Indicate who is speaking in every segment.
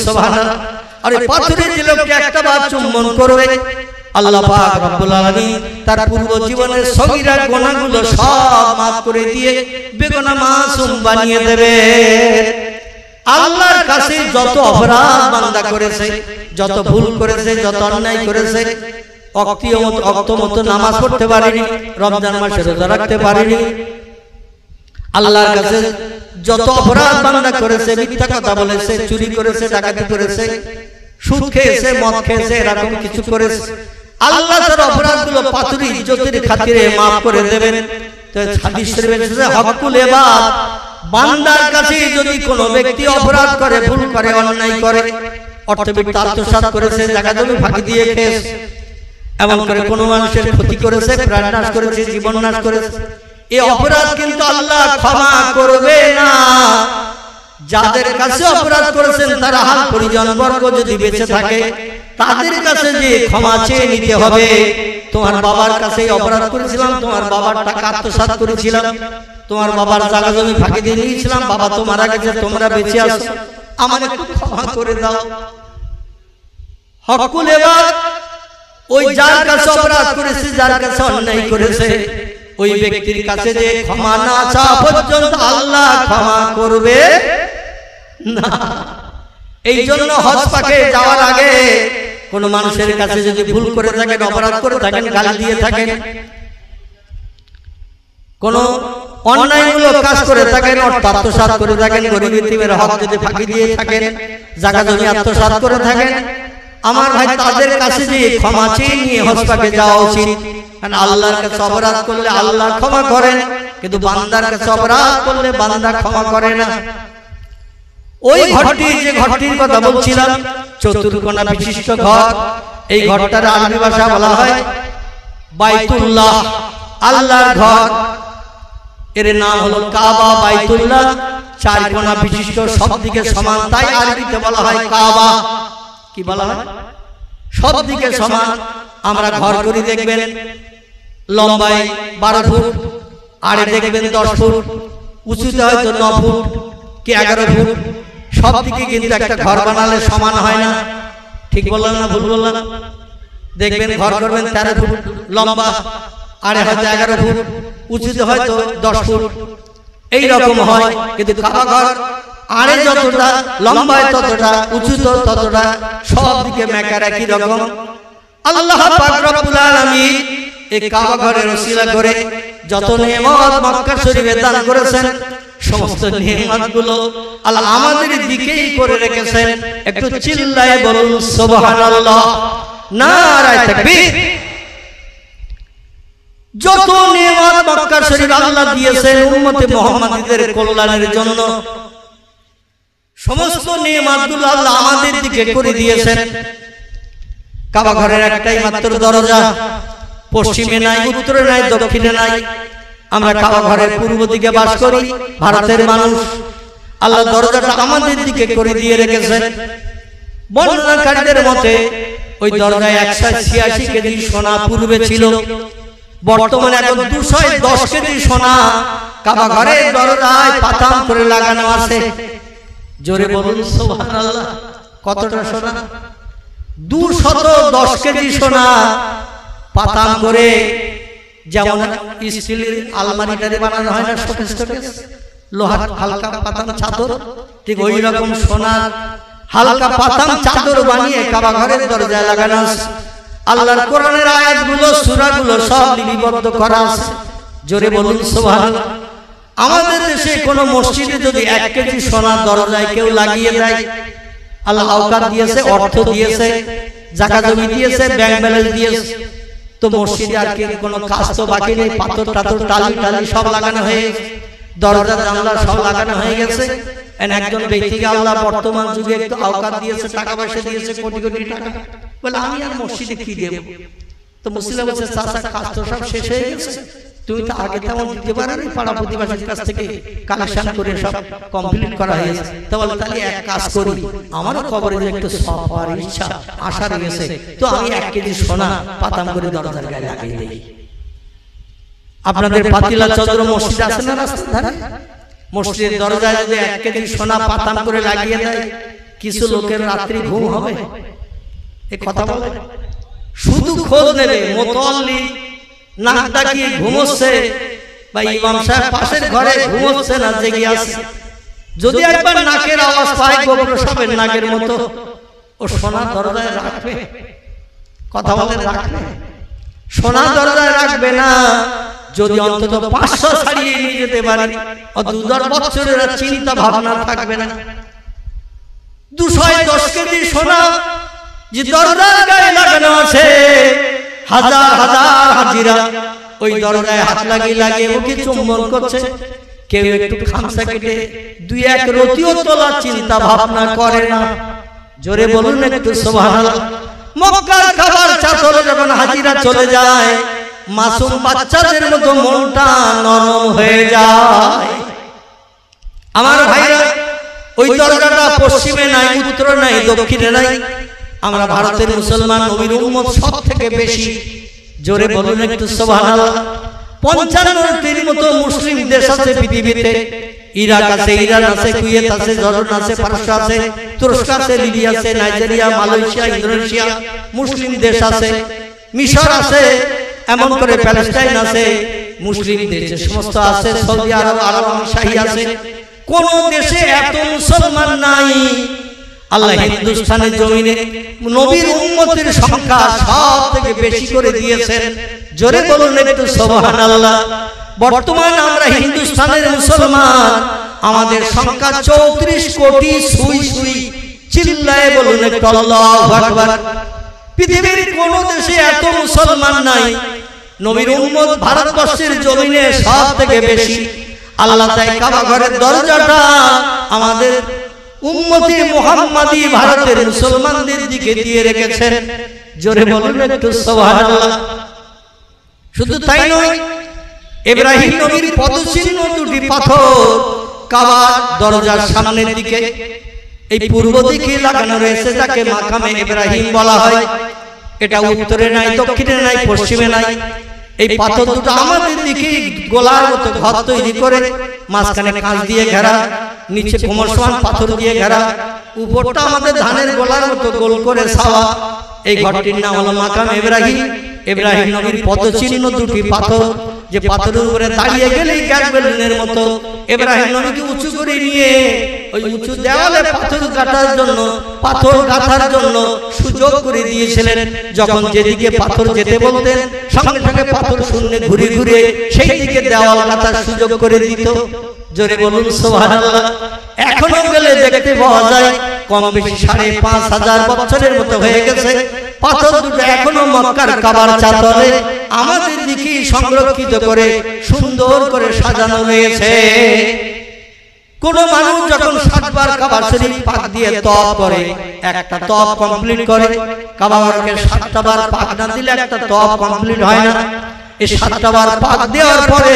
Speaker 1: সুবহানাল্লাহ। আর পাথরের যে লোকটা একটা বার চুম্বন করবে আল্লাহ পাক রব্বুল আলামিন তার পূর্ব জীবনের সগীরা গুনাহগুলো সব maaf করে দিয়ে বেগুনাহ মাসুম বানিয়ে দেবে। আল্লাহর কাছে যত অপরাধ বান্দা করেছে, যত ভুল করেছে, যত অন্যায় করেছে, ওয়াক্ত মতো নামাজ পড়তে পারেনি, রমজান মাসে রোজা রাখতে পারেনি, আল্লাহর কাছে যত অপরাধ বান্দা করেছে, মিথ্যা কথা বলেছে, চুরি করেছে, ডাকাতি করেছে, সুদ খেয়েছে, মদ খেয়েছে, এরকম কিছু করেছে, আল্লাহ তার অপরাধগুলো পাথরি ইজ্জতের খাতিরে maaf করে দেবেন। তো হাদিস শরীফে এসেছে হকুল ইবাদ, বান্দার কাছে যদি কোনো ব্যক্তি অপরাধ করে, ভুল করে, অন্যায় করে, অর্থবিত্ত আত্মসাৎ করেছে, জায়গা জমি ফাঁকি দিয়ে খেয়েছে, এমন করে কোনো মানুষের ক্ষতি করেছে, প্রাণ নাশ করেছে, জীবন নাশ করেছে, এই অপরাধ কিন্তু আল্লাহ ক্ষমা করবে না। যাদের কাছে অপরাধ করেছেন তারা হাল পরিজন বর্গ যদি বেঁচে থাকে তাদের কাছে যে ক্ষমা চেয়ে নিতে হবে। তোমার বাবার কাছে অপরাধ করেছিলাম, তোমার বাবার টাকা আত্মসাৎ করেছিলাম, তোমার বাবার জায়গা জমি ফাঁকি দিয়ে নিয়েছিলাম, বাবা তো মারা গেছে, তোমরা বেঁচে আছো, আমার একটু ক্ষমা করে দাও। হকুল ইবাদ ওই যার কাছে অপরাধ করেছে, যার কাছে অন্যায় করেছে, ওই ব্যক্তির কাছে যে ক্ষমা না চাওয়া পর্যন্ত আল্লাহ ক্ষমা করবে না। এই জন্য হজ পাকে যাওয়ার আগে কোন মানুষের কাছে যদি ভুল করে থাকেন, অপরাধ করে থাকেন, গালি দিয়ে থাকেন, কোন অন্যায়মূলক কাজ করে থাকেন, অর্থ আত্মসাৎ করে থাকেন, গরিব ইতিমের হক যদি ফাঁকি দিয়ে থাকেন, জায়গা জমি আত্মসাৎ করে থাকেন, আমার ভাই তাদের কাছে যে ক্ষমা চেয়ে নিয়ে হজ পাকে যাওয়া উচিত। কারণ আল্লাহর কাছে অপরাধ করলে আল্লাহ ক্ষমা করেন, কিন্তু বান্দার কাছে অপরাধ করলে বান্দা ক্ষমা করে না। ওই ঘরটি, যে ঘরটির কথা বলছিলাম, চতুর্কোণা বিশিষ্ট ঘর, এই ঘরটার আরবি ভাষা বলা হয় বাইতুল্লাহ, আল্লাহর ঘর। এর নাম হলো কাবা, বাইতুল্লাহ, চার কোণা বিশিষ্ট, সব দিকে সমান, তাই আরবিতে বলা হয় কাবা। কি বলা হয়? সব দিকে সমান। আমরা ঘর করি দেখবেন লম্বায় 12 ফুট, আড়ে দেখবেন 10 ফুট, উঁচুতে হয়তো 9 ফুট কি 11 ফুট, সব দিকে কিন্তু একটা ঘর বানালে সমান হয় না। ঠিক বললাম না ভুল বললাম? দেখবেন ঘর করবেন 13 ফুট লম্বা, আড়ে হয়তো 11 ফুট, উঁচুতে হয়তো 10 ফুট, এই রকম হয়। কিন্তু কাবা ঘর আড়ে যতটা, লম্বায় ততটা, উঁচু ততটা, সব দিকে মেকার একই রকম। আল্লাহ পাক রব্বুল আলামিন এই কাবা ঘরের ওসিলা করে যত নেয়ামত মক্কা শরীফে দান করেছেন, সমস্ত নেয়ামতগুলো আল্লাহ আমাদের দিকেই করে রেখেছেন। একটু চিল্লায়ে বলুন সুবহানাল্লাহ, নারায়ে তাকবীর। যত নেয়ামত মক্কা শরীফ আল্লাহ দিয়েছেন উম্মতে মুহাম্মাদীদের কল্যাণের জন্য, সমস্ত নেয়ামতগুলো আল্লাহ আমাদের দিকে করে দিয়েছেন। কাবা ঘরের একটাই মাত্র দরজা, পশ্চিমে নাই, উত্তরে নাই, দক্ষিণে নাই। আমরা কাবা ঘরের পূর্ব দিকে বাস করি, ভারতের মানুষ। আল্লাহ দরজাটা আমাদের দিকে করে দিয়ে রেখেছেন। বর্ণনাকারীদের মতে ওই দরজায় 186 কেজি সোনা পূর্বে ছিল, বর্তমানে এখন 210 কেজি সোনা কাবা ঘরের দরজায় পাতাম করে লাগানো আছে। জোরে বলুন সুবহানাল্লাহ। কতটা সোনা? 210 কেজি সোনা পাতাম করে, যেমন স্টিলের আলমারিটারে বানানো হয় না শোকেস টোকেস, লোহার হালকা পাতাম চাদর, ঠিক ওই রকম সোনার হালকা পাতাম চাদর বানিয়ে কাবা ঘরের দরজায় লাগানো আছে। আল্লাহর কোরআনের আয়াতগুলো, সূরাগুলো সব লিপিবদ্ধ করা আছে। জোরে বলুন সুবহানাল্লাহ। আমাদের দেশে কোন মসজিদে যদি 1 কেজি সোনার দরজায় কেউ লাগিয়ে দেয়, আল্লাহ আওকাত দিয়েছে, অর্থ দিয়েছে, জায়গা জমি দিয়েছে, ব্যাংক ব্যালেন্স দিয়েছে, তো মসজিদে আর কি কোনো কাজ তো বাকি নেই। পাথর টাথর টালি সব লাগানো হয়ে, দরজা জানলা সব লাগানো হয়ে গেছে। একজন ব্যক্তিকে আল্লাহ বর্তমান যুগে একটু আওকাত দিয়েছে, টাকা পয়সা দিয়েছে, কোটি কোটি টাকা, বলে আমি আর মসজিদে কি দেব? তো মুসলিম বলছে চাচা কাজ তো সব শেষ হয়ে গেছে, তুমি তো আগে তেমন দিতে পারো না, পাড়া প্রতিবেশীর কাছ থেকে কালেকশন করে সব কমপ্লিট করা হয়েছে। তো বলে তাহলে এক কাজ করি, আমারও কবরে যে একটু সওয়াব হওয়ার ইচ্ছা আশা রয়েছে, তো আমি 1 কেজি সোনা পাতাম করে দরজার গায়ে লাগিয়ে দেই। আপনাদের পাতিলা চন্দ্র মসজিদ আছে না রাস্তার ধারে? মসজিদের দরজায় যদি 1 কেজি সোনা পাতাম করে লাগিয়ে দেয়, কিছু লোকের রাত্রি ঘুম হবে? এ কথা বলে শুধু খোঁজ নেবে মোতাল্লি নাক ডাকিয়ে ঘুমোচ্ছে বা ইমাম সাহেব পাশের ঘরে ঘুমোচ্ছে না, জেগে আছে। যদি একবার নাকের আওয়াজ পায় গোবর সাপের নাকের মতো, ও সোনা দরজায় রাখবে? কথা বলে রাখবে? সোনা দরজায় রাখবে না। যদি অন্তত 500 ছাড়িয়ে নিয়ে যেতে পারে, 2-10 বছরের চিন্তা ভাবনা থাকবে না। 210 কেজি সোনা যে দরজার গায়ে লাগানো আছে, হাজার হাজার হাজিরা ওই দরজায় হাত লাগিয়ে লাগিয়ে ওকে চুম্বন করছে। কেউ একটু খামসা কেটে 2-1 রতিও তোলার চিন্তা ভাবনা করে না। জোরে বলুন একটু সুবহানাল্লাহ। মক্কার খাবার চাতরে যখন হাজিরা চলে যায়, মাসুম বাচ্চাদের মতো মনটা নরম হয়ে যায়। আমার ভাইরা, ওই দরজাটা পশ্চিমে নাই, উত্তরে নাই, দক্ষিণে নাই। আমরা ভারতের মুসলমান নবীর উম্মত সব থেকে বেশি। জোরে বলুন একটু সুবহানাল্লাহ। 55টির মতো মুসলিম দেশ আছে পৃথিবীতে। ইরাক আছে, ইরান আছে, কুয়েত আছে, জর্ডান আছে, পারস্য আছে, তুরস্ক আছে, লিবিয়া আছে, নাইজেরিয়া, মালয়েশিয়া, ইন্দোনেশিয়া মুসলিম দেশ আছে, মিশর আছে, এমন করে প্যালেস্টাইন আছে, মুসলিম দেশ সমস্ত আছে, সৌদি আরব, আরব শাহী আছে। কোন দেশে এত মুসলমান নাই। আল্লাহ হিন্দুস্তানের জমিনে নবীর উম্মতের সংখ্যা সব থেকে বেশি করে দিয়েছেন। জোরে বলুন একটু সুবহানাল্লাহ। বর্তমান আমরা হিন্দুস্তানের মুসলমান, আমাদের সংখ্যা 34 কোটি সুই সুই। চিল্লায়ে বলুন একটু আল্লাহু আকবার। পৃথিবীর কোন দেশে এত মুসলমান নাই। নবীর উম্মত ভারতবর্ষের জমিনে সব থেকে বেশি। আল্লাহ তাই কাবা ঘরের দরজাটা আমাদের উম্মতি মুহাম্মাদি ভারতের মুসলমানদের দিকে দিয়ে রেখেছেন। জোরে বলুন একটু সুবহানাল্লাহ। শুধু তাই নয়, ইব্রাহিম নবীর পদচিহ্ন 2টি পাথর কাবার দরজার সামনের দিকে, এই পূর্ব দিকে লাগানো রয়েছে, যাকে মাকামে ইব্রাহিম বলা হয়। এটা উত্তরে নাই, দক্ষিণে নাই, পশ্চিমে নাই। এই পাথর দুটো আমাদের দিকে গোলার মতো ঘর তৈরি করে, মাঝখানে কাঁচ দিয়ে ঘেরা, নিচে কোমর সমান পাথর দিয়ে ঘেরা, উপরটা আমাদের ধানের গোলার মতো গোল করে ছাওয়া। এই ঘরটির নাম হলো মাকাম ইব্রাহিম। ইব্রাহিম নবীর পদচিহ্ন 2টি পাথর, যে পাথরের উপরে দাঁড়িয়ে গেলেই গ্যাস বেলুনের মতো ইব্রাহিম নবীকে উঁচু করে নিয়ে ওই উঁচু দেওয়ালে পাথর গাঁথার জন্য, পাথর গাঁথার জন্য সুযোগ করে দিয়েছিলেন। যখন যেদিকে পাথর যেতে বলতেন, সঙ্গে সঙ্গে পাথর শূন্যে ঘুরে ঘুরে সেই দিকে দেওয়াল গাঁথার সুযোগ করে দিত। জোরে বলুন সুবহানাল্লাহ। এখনো গেলে দেখতে পাওয়া যায় কম বেশি 5,500 বছরের মতো হয়ে গেছে। পাথর দুটো এখনো মক্কার কাবার চাতরে আমাদের দিকে সংরক্ষিত করে সুন্দর করে সাজানো রয়েছে। কোন মানুষ যখন 7 বার কাবা শরীফ পাক দিয়ে তওয়াফ করে, একটা তওয়াফ কমপ্লিট করে, কাবা ঘরকে 7টা বার পাক না দিলে একটা তওয়াফ কমপ্লিট হয় না। এই 7টা বার পাক দেওয়ার পরে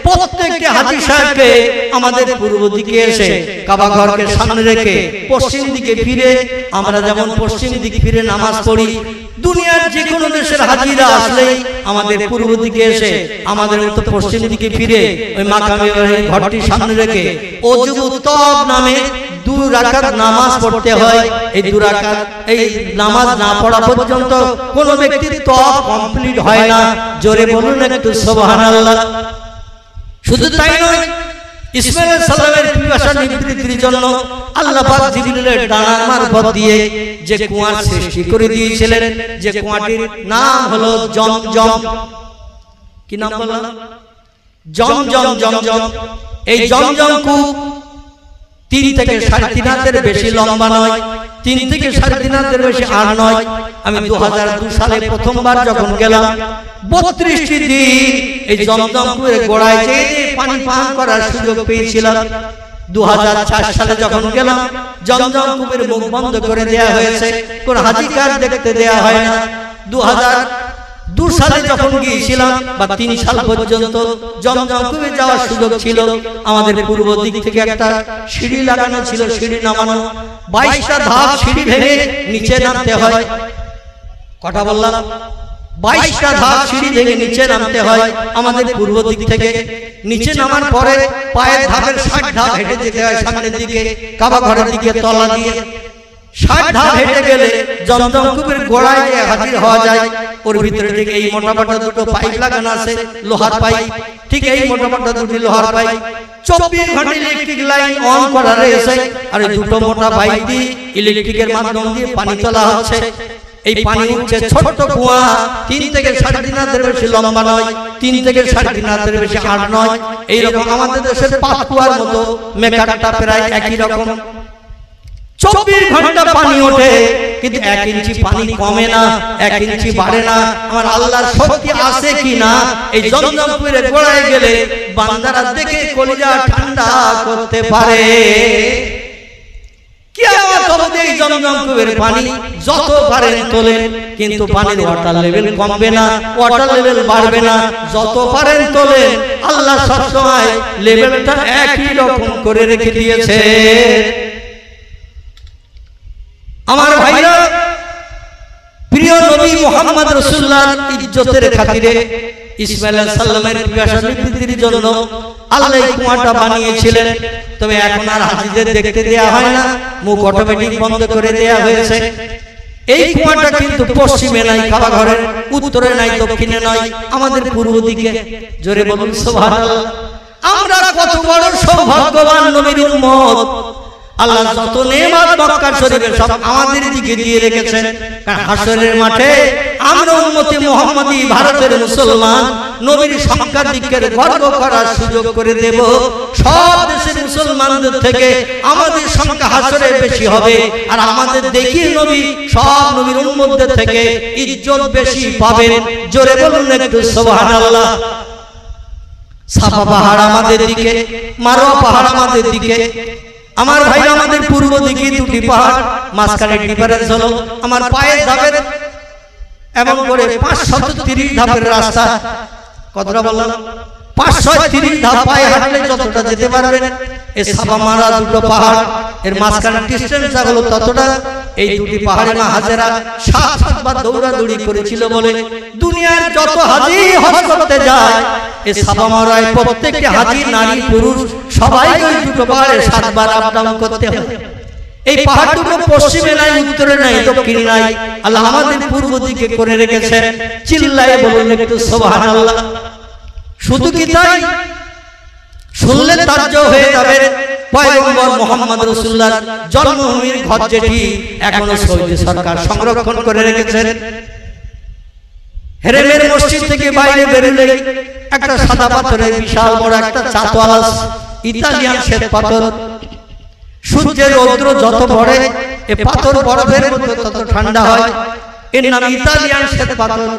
Speaker 1: প্রত্যেকটি হাজী সাহেবকে আমাদের পূর্ব দিকে এসে কাবা ঘরকে সামনে রেখে পশ্চিম দিকে ফিরে, আমরা যেমন পশ্চিম দিকে ফিরে নামাজ পড়ি, দুনিয়ার যে কোনো দেশের হাজীরা আসলে আমাদের পূর্ব দিকে এসে আমাদের মতো পশ্চিম দিকে ফিরে ওই মাকামে ঘরটি সামনে রেখে ওযু তওয়াব নামে 2 রাকাত নামাজ পড়তে হয়। এই 2 রাকাত এই নামাজ না পড়া পর্যন্ত কোন ব্যক্তির তওয়াব কমপ্লিট হয় না। জোরে বলুন একটু সুবহানাল্লাহ। শুধু তাই নয়, ইসমাঈল আলাইহিস সালামের পিপাসা নিবৃত্তির জন্য আল্লাহ পাক জিবরিলের ডানার মারফত দিয়ে যে কুয়ার সৃষ্টি করে দিয়েছিলেন, যে কুয়াটির নাম হলো জমজম। কি নাম বললাম? জমজম। জমজম, এই জমজম কূপ 3 থেকে 3.5 হাতের বেশি লম্বা নয়, 3 থেকে 3.5 হাতের বেশি আর নয়। আমি 2002 সালে প্রথমবার যখন গেলাম, 32টি দিন এই জমজম কূপের গোড়ায় যেয়ে পানি পান করার সুযোগ পেয়েছিলাম। 2004 সালে যখন গেলাম, জমজম কূপের মুখ বন্ধ করে দেওয়া হয়েছে, কোন হাজিকার দেখতে দেওয়া হয় না। 2002 সালে যখন গিয়েছিলাম বা 3 সাল পর্যন্ত জমজম কূপে যাওয়ার সুযোগ ছিল, আমাদের পূর্ব দিক থেকে একটা সিঁড়ি লাগানো ছিল, সিঁড়ি নামানো, 22টা ধাপ সিঁড়ি ভেঙে নিচে নামতে হয়। কথা বললাম, 22টা ধাপ সিঁড়ি ভেঙে নিচে নামতে হয় আমাদের পূর্ব দিক থেকে। নিচে নামার পরে পায়ের ধাপের 60 ধাপ হেঁটে যেতে হয় সামনের দিকে, কাবা ঘরের দিকে তলা দিয়ে। 60 ধাপ হেঁটে গেলে জমজম কূপের গোড়ায় গিয়ে হাজির হওয়া যায়। ওর ভিতরে ঠিক এই মোটামোটা দুটো পাইপ লাগানো আছে, লোহার পাইপ, ঠিক এই মোটামোটা দুটি লোহার পাইপ। 24 ঘন্টা ইলেকট্রিক লাইন অন করা রয়েছে, আর দুটো মোটা পাইপ দিয়ে ইলেকট্রিকের মাধ্যম দিয়ে পানি তোলা হচ্ছে। এই পানি উঠছে ছোট কুয়া, 3 থেকে 3.5 হাতের বেশি লম্বা নয়, 3 থেকে 3.5 হাতের বেশি আড় নয়। এইরকম আমাদের দেশের পাঁচ কুয়ার মতো মেকারটা প্রায় একই রকম। 24 ঘন্টা পানি ওঠে, কিন্তু 1 ইঞ্চি পানি কমে না, 1 ইঞ্চি বাড়ে না। আমার আল্লাহর শক্তি আছে কিনা এই জমজম কূপের গোড়ায় গেলে বান্দারা দেখে কলিজা ঠান্ডা করতে পারে। কিয়ামত অবধি এই জমজম কূপের পানি যত পারেন তোলেন, কিন্তু পানির ওয়াটার লেভেল কমবে না, ওয়াটার লেভেল বাড়বে না। যত পারেন তোলেন, আল্লাহ সবসময় লেভেলটা একই রকম করে রেখে দিয়েছে। আমার ভাইরা, প্রিয় নবী মুহাম্মদ রাসূলুল্লাহর ইজ্জতের খাতিরে ইসমাঈল আলাইহিস সালামের পিপাসা নিবৃত্তির জন্য আল্লাহ এই কুয়াটা বানিয়েছিলেন। তবে এখন আর হাজীদের দেখতে দেয়া হয় না, মুখ অটোমেটিক বন্ধ করে দেয়া হয়েছে। এই কুয়াটা কিন্তু পশ্চিমে নাই কাবা ঘরের, উত্তরে নাই, দক্ষিণে নয়, আমাদের পূর্ব দিকে। জোরে বলুন সুবহানাল্লাহ। আমরা কত বড় সৌভাগ্যবান নবীর উম্মত। আল্লাহ যত নেয়ামত মক্কা শরীফে সব আমাদের দিকে দিয়ে রেখেছেন। কারণ হাশরের মাঠে আমরা উম্মতে মুহাম্মাদি ভারতের মুসলমান নবীর সংখ্যার দিকে গর্ব করার সুযোগ করে দেব। সব দেশের মুসলমানদের থেকে আমাদের সংখ্যা হাশরে বেশি হবে, আর আমাদের দেখিয়ে নবী সব নবীর উম্মতদের থেকে ইজ্জত বেশি পাবেন। জোরে বলুন একটু সুবহানাল্লাহ। সাফা পাহাড় আমাদের দিকে, মারওয়া পাহাড় আমাদের দিকে। আমার ভাই, আমাদের পূর্ব দিকে দুটি পাহাড়, মাঝখানে ডিফারেন্স হলো আমার পায়ের ধাপের এমন করে 530 ধাপের রাস্তা। কতটা বললাম? 530 ধাপ পায়ে হাঁটলে যতটা যেতে পারবেন। এই সাফা মারা দুটো পাহাড়, এর মাঝখানে ডিসটেন্স হলো ততটা। এই দুটি পাহাড়ে মা হাজেরা 7 বার দৌড়াদৌড়ি করেছিল বলে দুনিয়ার যত হাজী হজ করতে যায়, এই সাফা মারায় প্রত্যেকটি হাজী নারী পুরুষ সবাই ওই দুটো পাহাড়ে 7 বার আপ ডাউন করতে হয়। এই পাহাড় দুটো পশ্চিমে নাই, উত্তরে নাই, দক্ষিণে নাই, আল্লাহ আমাদের পূর্ব দিকে করে রেখেছেন। চিল্লায়ে বলুন একটু সুবহানাল্লাহ। শুধু কি তাই? শুনলে তাজ্জব হয়ে যাবে। পয়গম্বর মুহাম্মদ রাসূলুল্লাহর জন্মভূমির ঘর যেটি এখনো সৌদি সরকার সংরক্ষণ করে রেখেছেন। হেরেমের মসজিদ থেকে বাইরে বেরোলে একটা সাদা পাথরের বিশাল বড় একটা চাতওয়ালা ইতালিয়ান শ্বেত পাথর। সূর্যের রৌদ্র যত পড়ে এ পাথর বরফের মতো তত ঠান্ডা হয়। এর নাম ইতালিয়ান শ্বেত পাথর।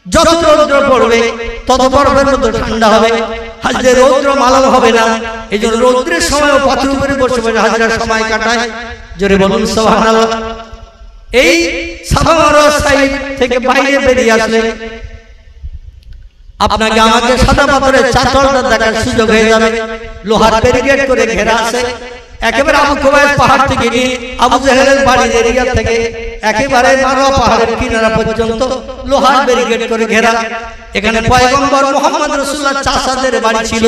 Speaker 1: যত রৌদ্র পড়বে তত বরফের মতো ঠান্ডা হবে। হাজরে রৌদ্র মালম হবে না, এই জন্য রৌদ্রের সময় পাথর উপরে বসে বসে হাজরা সময় কাটায়। জোরে বলুন সুবহানাল্লাহ। এই সাফা মারওয়া সাইড থেকে বাইরে বেরিয়ে আসলে আপনাকে আমাকে সাদা পাথরের চাতলটা দেখার সুযোগ হয়ে যাবে। লোহার ব্যারিকেড করে ঘেরা আছে। একেবারে আবু কুবাইস পাহাড় থেকে নিয়ে আবু জাহেলের বাড়ির এরিয়া থেকে একেবারে মারওয়া পাহাড়ের কিনারা পর্যন্ত লোহার ব্যারিকেড করে ঘেরা। এখানে পয়গম্বর মুহাম্মদ রাসূলুল্লাহ চাচাদের বাড়ি ছিল।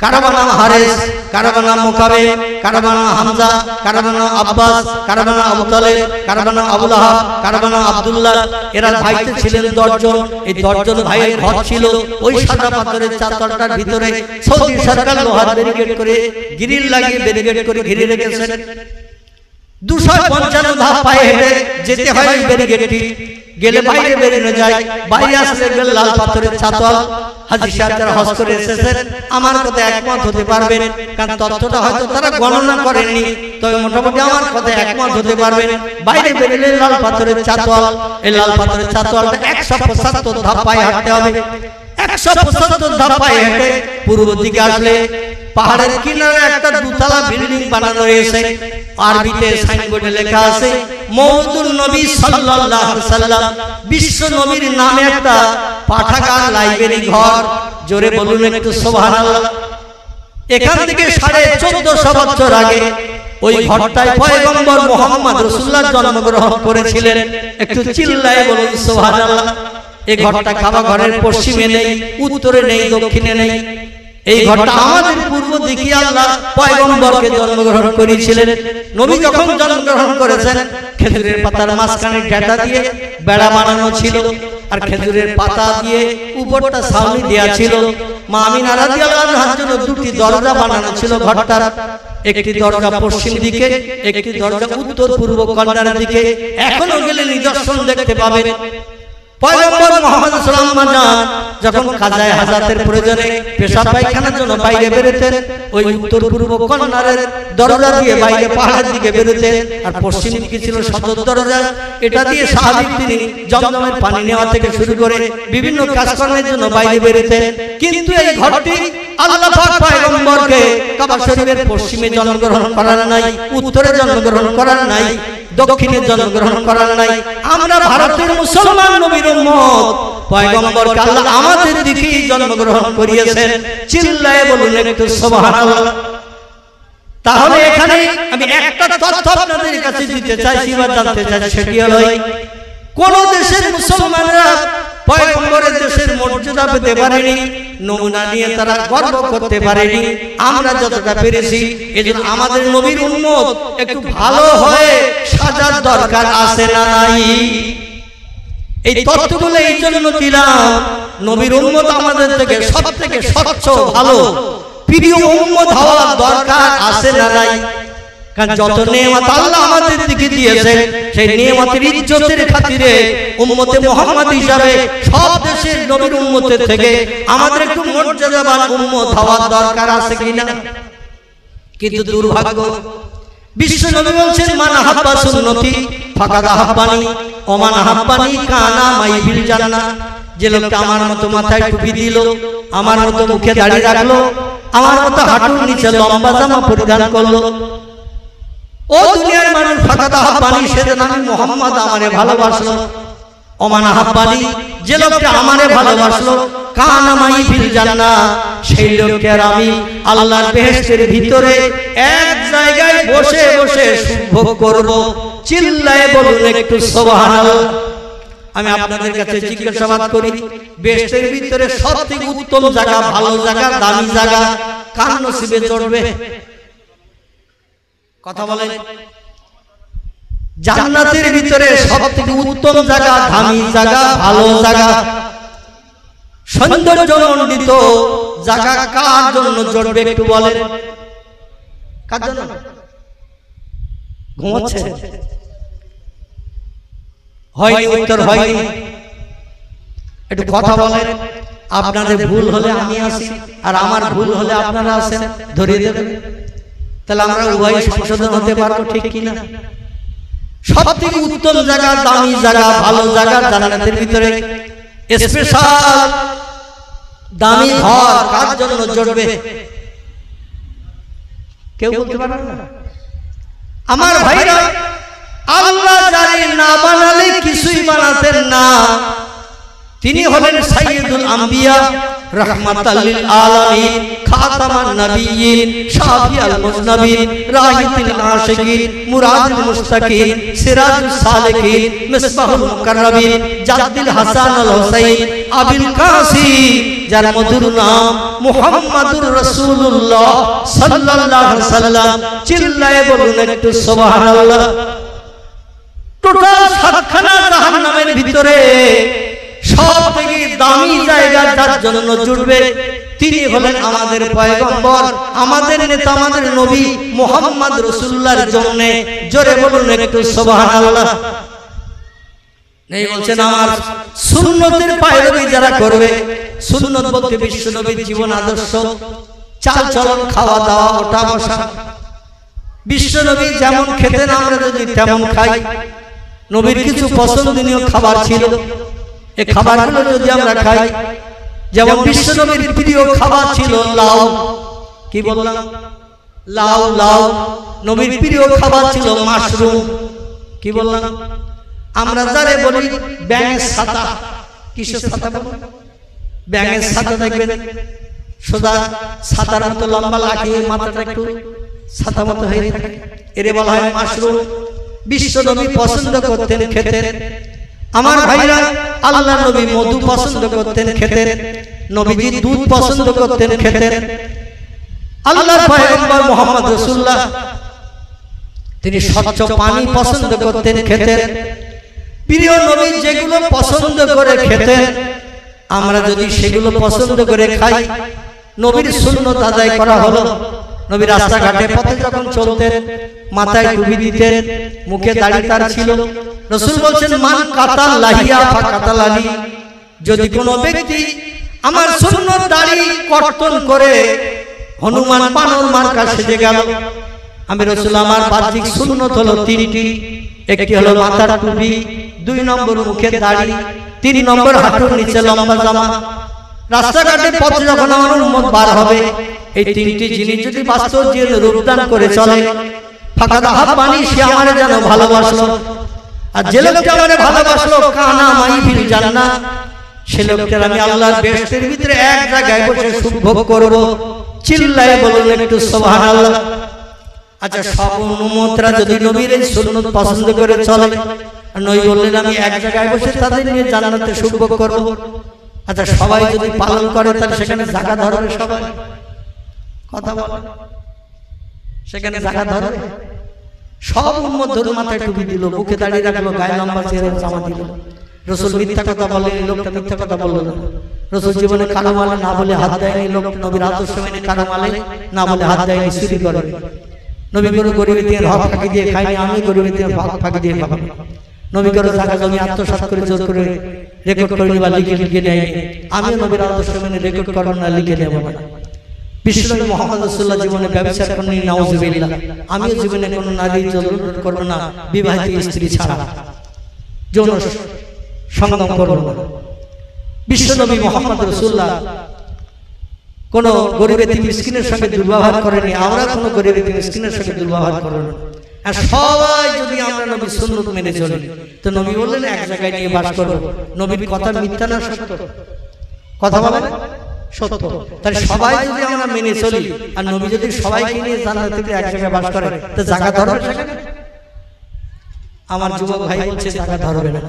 Speaker 1: কারো নাম হারেস, কারো নাম মুকাবে, কারো নাম হামজা, কারো নাম আব্বাস, কারো নাম আবু তালেব, কারো নাম আবু লাহাব, কারো নাম আব্দুল্লাহ। এরা ভাইতে ছিলেন 10 জন। এই 10 জন ভাইয়ের ঘর ছিল ওই সাদা পাথরের চাতলটার ভিতরে। সৌদি সরকার লোহার ব্যারিকেড করে গ্রিল লাগিয়ে ব্যারিকেড করে ঘিরে রেখেছেন। 255 ধাপ পায়ে হেঁটে যেতে হয় এই ব্যারিকেডটি। গেলে বাইরে বেরোনো যায়, বাইরে আসলে লাল পাথরের চাতল। হাজী সাহেব যারা হজ করে এসেছেন আমার কথা একমত হতে পারবেন, কারণ তথ্যটা হয়তো তারা গণনা করেননি, তবে মোটামুটি আমার কথা একমত হতে পারবেন। বাইরে বেরোলে লাল পাথরের চাতল, এই লাল পাথরের চাতলটা 175 ধাপ পায়ে হাঁটতে হবে। 175 ধাপ পায়ে হেঁটে পূর্ব দিকে আসলে পাহাড়ের কিনারে একটা দুতলা বিল্ডিং বানানো রয়েছে। আরবিতে সাইনবোর্ডে লেখা আছে মওদুন নবী সাল্লাল্লাহু আলাইহি সাল্লাম, বিশ্ব নবীর নামে একটা পাঠাগার, লাইব্রেরি ঘর। জোরে বলুন একটু সুবহানাল্লাহ। এখান থেকে 1450 বছর আগে ওই ঘরটায় পয়গম্বর মুহাম্মদ রাসূলুল্লাহ জন্মগ্রহণ করেছিলেন। একটু চিল্লায়ে বলুন সুবহানাল্লাহ। এই ঘরটা কাবা ঘরের পশ্চিমে নেই, উত্তরে নেই, দক্ষিণে নেই। এই ঘরটা আমাদের পূর্ব দিকে আল্লাহ পয়গম্বরকে জন্মগ্রহণ করেছিলেন। নবী যখন জন্মগ্রহণ করেছেন খেজুরের পাতার মাঝখানে ডেটা দিয়ে বেড়া বানানো ছিল, আর খেজুরের পাতা দিয়ে উপরটা ছাউনি দেয়া ছিল। মা আমিনা রাদিয়াল্লাহু আনহার জন্য দুটি দরজা বানানো ছিল ঘরটার, একটি দরজা পশ্চিম দিকে, একটি দরজা উত্তর পূর্ব কর্নার দিকে। এখনো গেলে নিদর্শন দেখতে পাবেন। পয়গম্বর মুহাম্মদ সাল্লাল্লাহু আলাইহি ওয়াসাল্লাম যখন কাজায়ে হাজাতের প্রয়োজনে পেশাব পায়খানার জন্য বাইরে বেরোতেন, ওই উত্তর পূর্ব কর্নারের দরজা দিয়ে বাইরে পাহাড়ের দিকে বেরোতেন, আর পশ্চিম দিকে ছিল সদর দরজা। এটা দিয়ে সাহাবী তিনি জমজমের পানি নেওয়া থেকে শুরু করে বিভিন্ন কাজকর্মের জন্য বাইরে বেরোতেন। কিন্তু এই ঘরটি আল্লাহ পাক পয়গম্বরকে কাবা শরীফের পশ্চিমে জন্মগ্রহণ করার নাই, উত্তরে জন্মগ্রহণ করার নাই, দক্ষিণে জন্মগ্রহণ করার নাই। আমরা ভারতের মুসলমান নবীর উম্মত, পয়গম্বরকে আল্লাহ আমাদের দিকেই জন্মগ্রহণ করিয়েছেন। চিল্লায়ে বলুন একটু সুবহানাল্লাহ। তাহলে এখানে আমি একটা তথ্য আপনাদের কাছে দিতে চাইছি বা জানতে চাইছি, সেটি হলো কোন দেশের মুসলমানরা পয়গম্বরের দেশের মর্যাদা পেতে পারেনি, নমুনা নিয়ে তারা গর্ব করতে পারেনি। আমরা যতটা পেরেছি, এজন্য আমাদের নবীর উম্মত একটু ভালো হয়ে সাজার দরকার আছে না নাই? এই তথ্যগুলো এই জন্য দিলাম, নবীর উম্মত আমাদের থেকে সবথেকে স্বচ্ছ ভালো প্রিয় উম্মত হওয়ার দরকার আছে না নাই? কারণ যত নেয়ামত আল্লাহ আমাদের দিকে দিয়েছেন, সেই নেয়ামতের ইজ্জতের খাতিরে উম্মতে মুহাম্মদ হিসাবে সব দেশের নবীর উম্মতের থেকে আমাদের একটু মর্যাদাবান উম্মত হওয়ার দরকার আছে কিনা? কিন্তু দুর্ভাগ্য, বিশ্ব নবী বলছেন মান আহাব্বা সুন্নতি ফাকাদ আহাব্বানি ওয়া মান আহাব্বানি কানা মাই ফিল জান্নাহ। যে লোকটা আমার মতো মাথায় টুপি দিল, আমার মতো মুখে দাড়ি রাখলো, আমার মতো হাঁটুর নিচে লম্বা জামা পরিধান করলো, ও দুনিয়ার মানুষ ফাকাদ আহাব্বানি, সেদিন আমি মুহাম্মদ আমারে ভালোবাসলো। ওয়া মান আহাব্বানি, যে লোকটা আমারে ভালোবাসলো, কানা মাই ফিল জান্নাহ, সেই লোকের আমি আল্লাহর বেহেশতের ভিতরে এক জায়গায় বসে বসে সুভোগ করব। চিল্লায়ে বলুন একটু সুবহানাল্লাহ। আমি আপনাদের কাছে জিজ্ঞাসাবাদ করি, বেহেশতের ভিতরে সবথেকে উত্তম জায়গা, ভালো জায়গা, দামি জায়গা কার নসিবে চড়বে? কথা বলেন। জান্নাতের ভিতরে সবথেকে উত্তম জায়গা, দামি জায়গা, ভালো জায়গা, সৌন্দর্যমণ্ডিত জায়গা কার জন্য জড়বে একটু বলেন? কার জন্য? ঘুমাচ্ছে? হয়নি, উত্তর হয়নি। একটু কথা বলেন। আপনাদের ভুল হলে আমি আসি, আর আমার ভুল হলে আপনারা আসেন, ধরিয়ে দেবেন। তাহলে আমরা উভয় সংশোধন হতে পারবো, ঠিক কিনা? সবথেকে উত্তম জায়গা, দামি জায়গা, ভালো জায়গা জান্নাতের ভিতরে স্পেশাল দামি ঘর কার জন্য জড়বে? কেউ বলতে পারবে না? আমার ভাইরা, আল্লাহ যারে না বানালে কিছুই বানাতেন না, তিনি হলেন সাইয়্যিদুল আম্বিয়া, রাহমাতাল লিল আলামিন, খাতামান নবিয়্যিন, শাফিউল মুজনাবিন, রাহিতুল আশিকিন, মুরাদুল মুস্তাকিন, সিরাজুস সালিকিন, মিসবাহুল মুকাররাবিন, জাদ্দুল হাসান আল হুসাইন, আবুল কাসিম, যার মধুর নাম মুহাম্মাদুর রাসূলুল্লাহ সাল্লাল্লাহু আলাইহি ওয়াসাল্লাম। চিল্লায়ে বলুন একটু সুবহানাল্লাহ। টোটাল সাতখানা জাহান্নামের ভিতরে সবথেকে দামি জায়গা যার জন্য জুড়বে, তিনি হলেন আমাদের পয়গম্বর, আমাদের নেতা, আমাদের নবী মুহাম্মদ রাসূলুল্লাহর জন্য। জোরে বলুন একটু সুবহানাল্লাহ। নেই বলছেন আমার সুন্নতের পায়রবি যারা করবে, সুন্নত বলতে বিশ্ব নবীর জীবন আদর্শ, চাল চলন, খাওয়া দাওয়া, ওঠা বসা, বিশ্ব নবী যেমন খেতেন আমরা যদি তেমন খাই। নবীর কিছু পছন্দনীয় খাবার ছিল, এই খাবারগুলো যদি আমরা খাই, যেমন বিশ্ব নবীর প্রিয় খাবার ছিল লাউ। কি বললাম? লাউ। লাউ। নবীর প্রিয় খাবার ছিল মাশরুম। কি বললাম? আমরা যারে বলি ব্যাঙের ছাতা। কিসের ছাতা বলো? ব্যাঙের ছাতা দেখবেন, সোজা ছাতার মতো লম্বা লাগিয়ে মাথাটা একটু ছাতা মতো হয়ে থাকে, এরে বলা হয় মাশরুম। বিশ্ব নবী পছন্দ করতেন, খেতেন। আমার ভাইরা, আল্লাহ নবী মধু পছন্দ করতেন খেতেন, নবীজি দুধ পছন্দ করতেন খেতেন। আল্লাহর পয়গম্বর মুহাম্মদ রাসূলুল্লাহ তিনি স্বচ্ছ পানি পছন্দ করতেন খেতেন। প্রিয় নবী যেগুলো পছন্দ করে খেতেন, আমরা যদি সেগুলো পছন্দ করে খাই, নবীর সুন্নাত আদায় করা হলো। নবী রাস্তাঘাটে পথে যখন চলতেন মাথায় টুপি দিতেন, মুখে দাড়ি তার ছিল। রাসূল বলছেন, মান কাতাল লাহিয়া ফাকাতালানি, যদি কোনো ব্যক্তি আমার সুন্নাত দাড়ি কর্তন করে হনুমান বানর মার্কা সেজে গেল, আমি রাসূল আমার বাহ্যিক সুন্নাত হলো তিনটি। একটি হলো মাথার টুপি, 2 নম্বর মুখে দাড়ি, 3 নম্বর হাঁটুর নিচে লম্বা জামা। রাস্তাঘাটে পথে যখন আমার উম্মত বার হবে, এই 3টি জিনিস যদি বাস্তব জীবনে রূপদান করে চলে, ফাকাদ আহাব্বানি, সে আমারে যেন ভালোবাসলো। আর যে লোকটা আমারে ভালোবাসলো, কানা মাই ফিল জান্নাহ, সে লোকটার আমি আল্লাহর বেহেশতের ভিতরে এক জায়গায় বসে সুখ ভোগ করব। চিল্লায়ে বলুন একটু সুবহানাল্লাহ। আচ্ছা, সব উম্মতরা যদি নবীর এই সুন্নাত পছন্দ করে চলে, আর নবী বললেন আমি এক জায়গায় বসে তাদের নিয়ে জান্নাতে সুখ ভোগ করব, আচ্ছা সবাই যদি পালন করে তাহলে সেখানে জায়গা ধরবে সবাই? কথা বলেন, সেখানে জায়গা ধরবে? সব উম্মত ধরে মাথায় টুপি দিল, মুখে দাঁড়িয়ে রাখলো, গায়ে লম্বা চেহারা জামা দিল। রাসূল মিথ্যা কথা বলে, লোকটা মিথ্যা কথা বলল না। রাসূল জীবনে কারো মালে না বলে হাত দেয়নি, লোকটা নবীর আদর্শ মেনে কারো মালে না বলে হাত দেয়নি, চুরি করে। নবী কোনো গরিবের হক ফাঁকি দিয়ে খায়নি, আমি গরিবের হক ফাঁকি দিয়ে খাবো। নবী করে জায়গা জমি আত্মসাৎ করে জোর করে রেকর্ড করে বা লিখে নেয়নি। আমিও নবীর আদর্শ মেনে রেকর্ড করবো না, লিখে নেব না। বিশ্বনবী মুহাম্মদ রাসূলুল্লাহ জীবনে ব্যবসা করেননি, নাউযুবিল্লাহ। আমিও জীবনে কোনো নারী জোর করবো না, বিবাহিত স্ত্রী ছাড়া যৌন সঙ্গম করবো না। বিশ্বনবী মুহাম্মদ রাসূলুল্লাহ কোনো গরিব এতিম মিসকিনের সঙ্গে দুর্ব্যবহার করেনি, আমরা কোনো গরিব এতিম মিসকিনের সঙ্গে দুর্ব্যবহার করব না। আর সবাই যদি আমরা নবীর সুন্নাত মেনে চলি, তো নবী বললেন এক জায়গায় নিয়ে বাস করব। নবীর কথা মিথ্যা না সত্য? কথা বলেন, সত্য। তাহলে সবাই যদি আমরা মেনে চলি, আর নবী যদি সবাইকে নিয়ে জান্নাতে এক জায়গায় বাস করে, তো জায়গা ধরবে সেখানে? আমার যুবক ভাই বলছে জায়গা ধরবে না।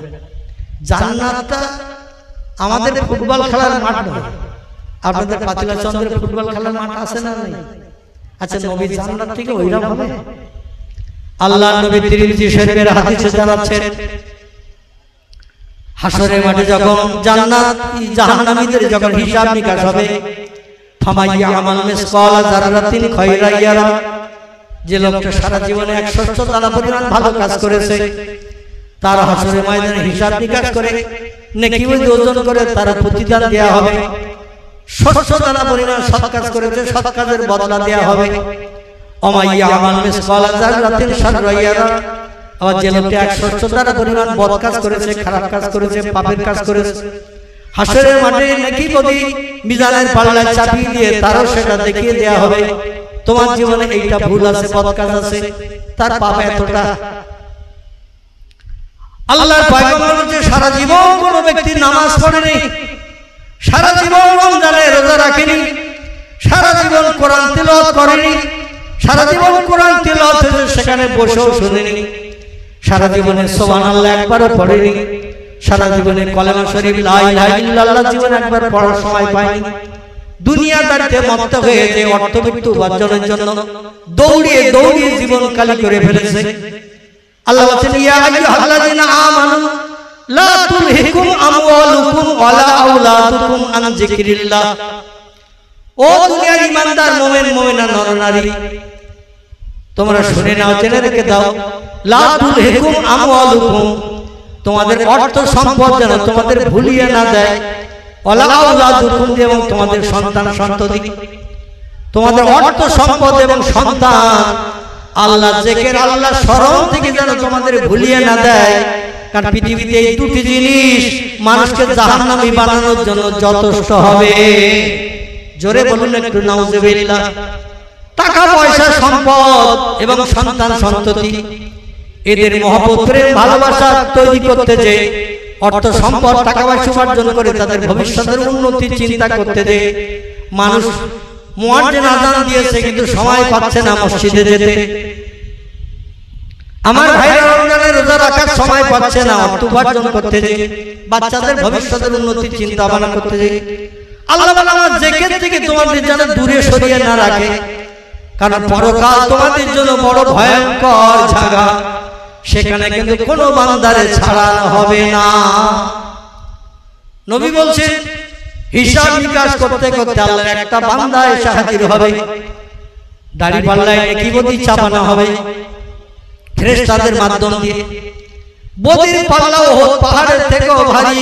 Speaker 1: জান্নাতটা আমাদের ফুটবল খেলার মাঠ নয়। আপনাদের পাতিলা চন্দ্রের ফুটবল খেলার মাঠ আছে না নেই? আচ্ছা, নবী জান্নাত থেকে ওইরকম হবে? আল্লাহ নবী তিরমিজি শরীফের হাদিসে জানাচ্ছেন, হাসরের মাঠে যখন জান্নাত জাহান্নামীদের যখন হিসাব নিকাশ হবে, ফামাইয়া আমাল মিসকালা যারাতিন খায়রা ইয়ারা, যে লোকটা সারা জীবনে 100 দানা পরিমাণ ভালো কাজ করেছে, তার হাসরের ময়দানে হিসাব নিকাশ করে নেকি ওজন করে তার প্রতিদান দেয়া হবে। 100 দানা পরিমাণ সৎ কাজ করেছে, সৎ কাজের বদলা দেয়া হবে। অমাইয়া আমাল মিসকালা যারাতিন শাররা ইয়ারা, আর যে লোকটা 100 দানা পরিমাণ বদ কাজ করেছে, খারাপ কাজ করেছে, পাপের কাজ করেছে, হাসরের মাঠে নেকি বদি মিজানের পাল্লায় চাপিয়ে দিয়ে তারও সেটা দেখিয়ে দেয়া হবে। তোমার জীবনে এইটা ভুল আছে, বদ কাজ আছে, তার পাপ এতটা। আল্লাহর পয়গম্বর বলেছে, সারা জীবন কোনো ব্যক্তি নামাজ পড়েনি, সারা জীবন রমজানে রোজা রাখেনি, সারা জীবন কোরআন তিলাওয়াত করেনি, সারা জীবন কোরআন তিলাওয়াত সেখানে বসেও শুনেনি, সারা জীবনে সুবহানাল্লাহ একবারও পড়েনি, সারা জীবনে কলেমা শরীফ লা ইলাহা ইল্লাল্লাহ জীবনে একবার পড়ার সময় পায়নি, দুনিয়াদারিতে মত্ত হয়ে যে অর্থবিত্ত উপার্জনের জন্য দৌড়িয়ে দৌড়িয়ে জীবন কালি করে ফেলেছে। আল্লাহ বলেন, ইয়া আইয়ুহাল্লাযিনা আমানু লা তুলহিকুম আমওয়ালুকুম ওয়ালা আওলাদুকুম আন যিকরিল্লাহ। ও দুনিয়ার ঈমানদার মুমিন মুমিনা নরনারী, তোমরা শুনে নাও, জেনে রেখে দাও, লা তুলহিকুম আমওয়ালুকুম, তোমাদের অর্থ সম্পদ যেন তোমাদের ভুলিয়ে না দেয়, ওয়ালা আওলাদুকুম, এবং তোমাদের সন্তান সন্ততি, তোমাদের অর্থ সম্পদ এবং সন্তান আল্লাহ জিকির, আল্লাহ স্মরণ থেকে যেন তোমাদের ভুলিয়ে না দেয়। কারণ পৃথিবীতে এই দুটি জিনিস মানুষকে জাহান্নামী বানানোর জন্য যথেষ্ট হবে। জোরে বলুন একটু নাউজুবিল্লাহ। টাকা পয়সা সম্পদ এবং সন্তান সন্ততি, এদের মহব্বত প্রেম ভালোবাসা তৈরি করতে যে অর্থ সম্পদ টাকা পয়সা উপার্জন করে তাদের ভবিষ্যতের উন্নতি চিন্তা করতে যে মানুষ মুয়াজ্জিন আযান দিয়েছে কিন্তু সময় পাচ্ছে না মসজিদে যেতে। আমার ভাইরা রমজানের রোজা রাখার সময় পাচ্ছে না অর্থ উপার্জন করতে যে, বাচ্চাদের ভবিষ্যতের উন্নতির চিন্তা ভাবনা করতে যে, আল্লাহ বলে আমার জিকির থেকে তোমাদের যেন দূরে সরিয়ে না রাখে, কারণ পরকাল তোমাদের জন্য বড় ভয়ঙ্কর জায়গা, সেখানে কিন্তু কোনো বান্দারে ছাড়ানো হবে না। নবী বলছেন হিসাব নিকাশ করতে করতে আল্লাহর একটা বান্দা এসে হাজির হবে, দাড়ি পাল্লায় নেকি বদি চাপানো হবে ফেরেশতাদের মাধ্যম দিয়ে। বদির পাল্লা ওহদ পাহাড়ের থেকেও ভারী,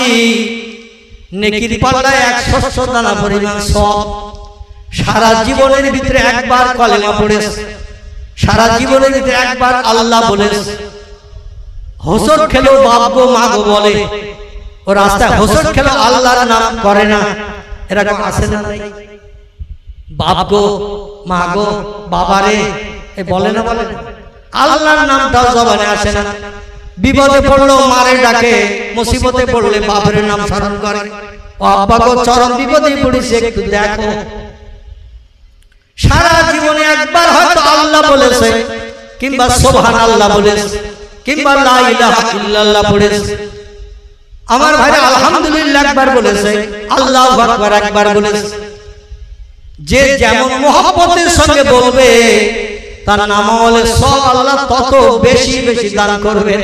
Speaker 1: নেকির পাল্লায় 100 দানা পরিমাণ সওয়াব। সারা জীবনের ভিতরে একবার কলেমা পড়েছে, সারা জীবনের ভিতরে একবার আল্লাহ বলেছে, হোসট খেলো বাপ গো মা গো বলে, ও রাস্তায় হোসট খেলো আল্লাহর নাম করে না, এরকম আছে না? বাপ গো মা গো বাবারে এ বলে না, বলে না, আল্লাহর নামটাও জবানে আসে না। বিপদে পড়লো মারে ডাকে, মুসিবতে পড়লে বাপের নাম স্মরণ করে, ও আব্বা গো চরম বিপদে পড়েছে একটু দেখো। সারা জীবনে একবার হয়তো আল্লাহ বলেছে, কিংবা সুবহানাল্লাহ বলেছে, কিংবা লা ইলাহা ইল্লাল্লাহ পড়েছে। আমার ভাইরা আলহামদুলিল্লাহ একবার বলেছে, আল্লাহু আকবার একবার বলেছে। যে যেমন মুহাব্বতের সঙ্গে বলবে তার নাম হলে সব আল্লাহ তত বেশি বেশি দান করবেন।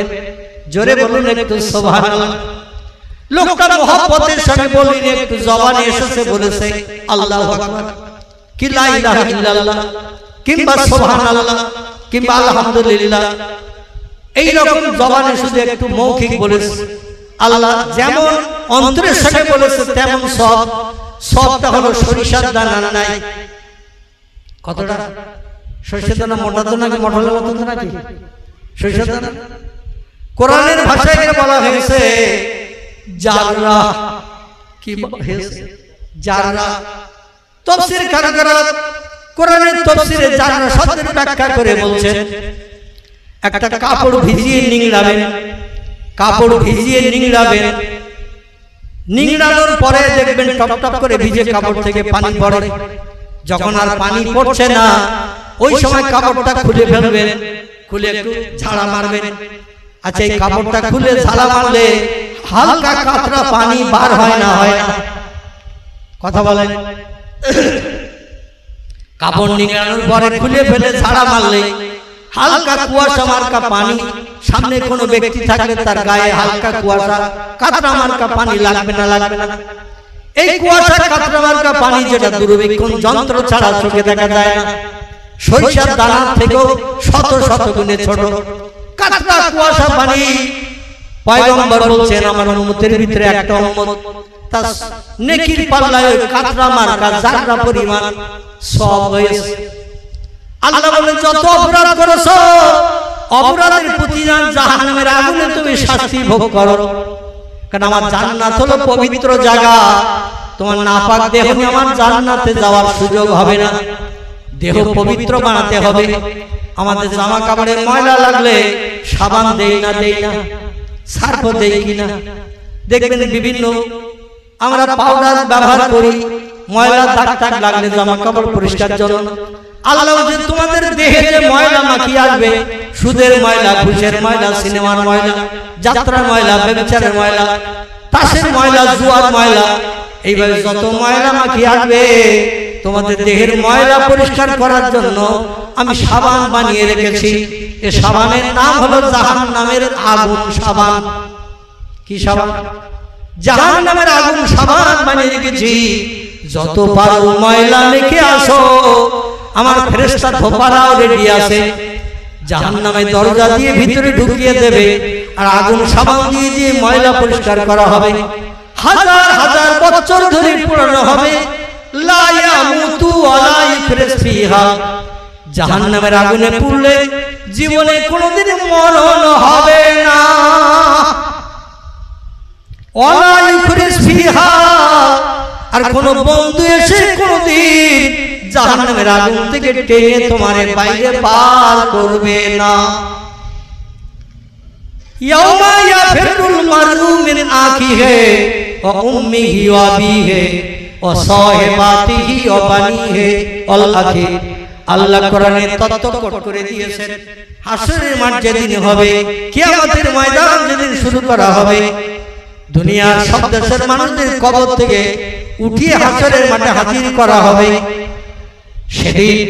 Speaker 1: জোরে বলুন একটু সুবহানাল্লাহ। লোকটা মুহাব্বতের সঙ্গে বলিনি, একটু জবানে এসেছে বলেছে আল্লাহু আকবার, কি লা ইলাহা ইল্লাল্লাহ, কিংবা সুবহানাল্লাহ, কিংবা আলহামদুলিল্লাহ, এই রকম জবানে শুধু একটু মৌখিক বলেছে। আল্লাহ যেমন অন্তরের সঙ্গে বলেছে তেমন সব, সবটা হলো সরিষার দানা নাই। কতটা সরিষার দানা? মোটা তো নাকি মটলের মতো তো নাকি সরিষার দানা? কোরআনের ভাষায় বলা হয়েছে জাররা। কি হয়েছে? জাররা। তাফসীর কারকেরা কোরআনের তাফসীরে জাররা শব্দের ব্যাখ্যা করে বলছেন, একটা কাপড় ভিজিয়ে নিংড়াবেন, কাপড় ভিজিয়ে নিংড়াবেন, নিংড়ানোর পরে দেখবেন টপ টপ করে ভিজে কাপড় থেকে পানি পড়ে। যখন আর পানি পড়ছে না ওই সময় কাপড়টা খুলে ফেলবেন, খুলে একটু ঝাড়া মারবেন। আচ্ছা এই কাপড়টা খুলে ঝাড়া মারলে হালকা কাতরা পানি বার হয় না? হয় না? কথা বলেন। কাপড় নিংড়ানোর পরে খুলে ফেলে ঝাড়া মারলে হালকা কুয়াশা মার্কা পানি, সামনে কোনো ব্যক্তি থাকলে তার গায়ে হালকা কুয়াশা কাতরা মার্কা পানি লাগবে না? লাগবে না? এই কুয়াশা কাতরা মার্কা পানি যেটা দূরবীক্ষণ যন্ত্র ছাড়া চোখে দেখা যায় না, সরিষার দানা থেকেও শত শত গুণে ছোট কাতরা কুয়াশা পানি। পয়গম্বর বলছেন আমার উম্মতের ভিতরে একটা উম্মত তার নেকির পাল্লায় কাতরা মার্কা জাররা পরিমাণ সওয়াব হয়েছে। আল্লাহ বলেন যত অপরাধ করেছো অপরাধের প্রতিদান জাহান্নামের আগুনে তুমি শাস্তি ভোগ করো, কারণ আমার জান্নাত হলো পবিত্র জায়গা। তোমার নাপাক দেহ নিয়ে আমার জান্নাতে যাওয়ার সুযোগ হবে না। দেহ পবিত্র বানাতে হবে। আমাদের জামা কাপড়ে ময়লা লাগলে সাবান দেই না? দেই না? সার্ফ দেই কিনা? দেখবেন বিভিন্ন আমরা পাউডার ব্যবহার করি, ময়লা দাগ টাগ লাগলে জামা কাপড় পরিষ্কার জন্য। আল্লাহ যে তোমাদের দেহে যে ময়লা মাখি আসবে, সুদের ময়লা, ঘুষের ময়লা, সিনেমার ময়লা, যাত্রার ময়লা, ব্যভিচারের ময়লা, তাসের ময়লা, জুয়ার ময়লা, এইভাবে যত ময়লা মাখি আসবে তোমাদের দেহের ময়লা পরিষ্কার করার জন্য আমি সাবান বানিয়ে রেখেছি। এই সাবানের নাম হলো জাহান্নামের আগুন সাবান। কি সাবান? জাহান্নামের আগুন সাবান বানিয়ে রেখেছি। যত পারো ময়লা মেখে আসো, আমার ফেরেশতা ধোপারাও রেডি আছে, জাহান্নামের দরজা দিয়ে ভিতরে ঢুকিয়ে দেবে, আর আগুন সাবান দিয়ে দিয়ে ময়লা পরিষ্কার করা হবে। হাজার হাজার বছর ধরে পুরানো হবে। লা ইয়ামুতু ওয়ালা ইফরিস ফিহা। জাহান্নামের আগুনে পুড়লে জীবনে কোনোদিন মরণ হবে না। ওয়ালা ইফরিস ফিহা। আর কোন বন্ধু এসে কোনদিন জাহান্নামের আগুন থেকে টেনে তোমারে বাইরে পার করবে না। ইয়াউমা ইয়াফিরুল মারউ মিন আখিহি ওয়া উম্মিহি ওয়া আবিহি ওয়া সাহিবাতিহি ওয়া বানিহি ওয়াল আখি। আল্লাহ কোরআনে তত্ত্ব কোট করে দিয়েছেন হাসরের মাঠ যেদিন হবে, কিয়ামতের ময়দান শুরু করা হবে। দুনিয়ার সব দেশের মানুষদের কবর থেকে উঠিয়ে হাসরের মাঠে হাজির করা হবে। সেদিন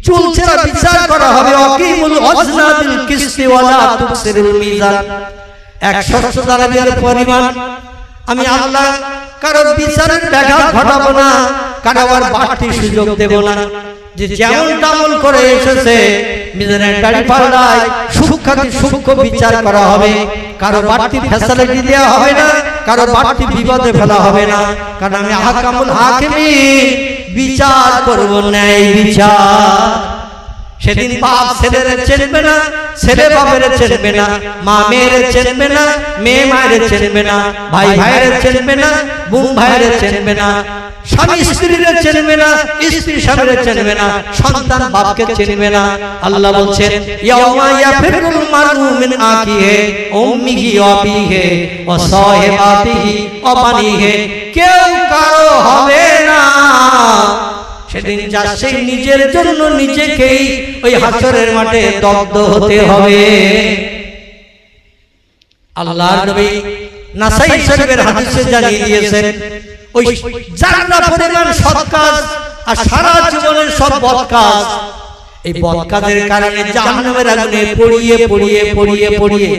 Speaker 1: চুলচেরা বিচার করা হবে। অকিমুল ওয়াজনা বিল কিসতি ওয়ালা তুকসিরুল মিজান। 100 দারাজের পরিমাণ আমি আল্লাহ কারোর বিচারের ব্যাঘাত ঘটাবো না, কারো আবার বাড়তি সুযোগ দেব না। যে যেমন আমল করে এসেছে মিজানের দাড়ি পাল্লায় সূক্ষ্ম বিচার করা হবে। কারো বাড়তি ফ্যাসিলিটি দেওয়া হবে না, কারো বাড়তি বিপদে ফেলা হবে না। কারণ আমি আহকামুল হাকিমিন, বিচার করব ন্যায় বিচার। সেদিন বাপ ছেলেরে চেনবে না, ছেলে বাপের চেনবে না, মা মেয়ের চেনবে না, মেয়ে মায়ের চেনবে না, ভাই ভাইয়ের চেনবে না, বোন ভাইয়ের চেনবে না, স্বামী স্ত্রীর চেনবে না, স্ত্রী স্বামীর চেনবে না, সন্তান বাপকে চেনবে না। আল্লাহ বলছেন ইয়াউমা ইয়াফিরুল মারউ মিন আখিহি উম্মিহি ওয়া আবিহি ওয়া সাহিবাতিহি ওয়া বানিহি। কেউ কারো হবে না। সেদিন যা সে নিজের জন্য নিজেকেই ওই হাসরের মাঠে দগ্ধ হতে হবে। আল্লাহর নবী নাসাই শরীফের হাদিসে জানিয়ে দিয়েছেন ওই জান্নাত পরিমাণ সৎ কাজ আর সারা জীবনের সব বদ কাজ, এই বদ কাজের কারণে জাহান্নামের আগুনে পড়িয়ে পড়িয়ে পড়িয়ে পড়িয়ে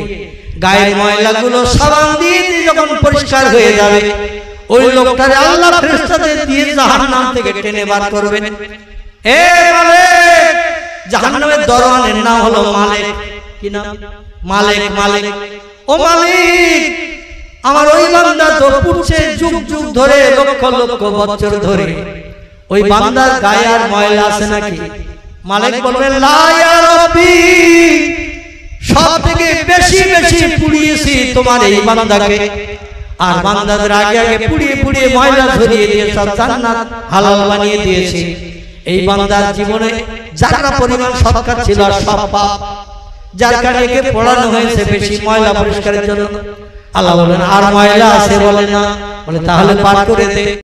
Speaker 1: গায়ের ময়লাগুলো সাবান দিয়ে যখন পরিষ্কার হয়ে যাবে, ওই লোকটারে আল্লাহ ফেরেশতাদের দিয়ে জাহান্নাম থেকে টেনে বার করবেন। এ মালিক, জাহান্নামের দরওয়ানের নাম হলো মালিক। কি নাম? মালিক। মালিক, ও মালিক, আমার ওই বান্দা তো পুড়ছে যুগ যুগ ধরে, লক্ষ লক্ষ বছর ধরে। ওই বান্দার গায়ে আর ময়লা আছে নাকি? মালিক বলবেন লা ইয়া রাব্বি, সব থেকে বেশি বেশি পুড়িয়েছি তোমার এই বান্দাকে। আর বান্দাদের আগে আগে পুড়িয়ে পুড়িয়ে ময়লা ধরিয়ে দিয়ে সব জান্নাত হালাল বানিয়ে দিয়েছি। এই বান্দার জীবনে যারা পরিমাণ সৎ কাজ ছিল সব পাপ, যার কারণে একে পড়ানো হয়েছে বেশি ময়লা পরিষ্কারের জন্য। আল্লাহ বলেন আর ময়লা আছে? বলে না। বলে তাহলে পার করে দে।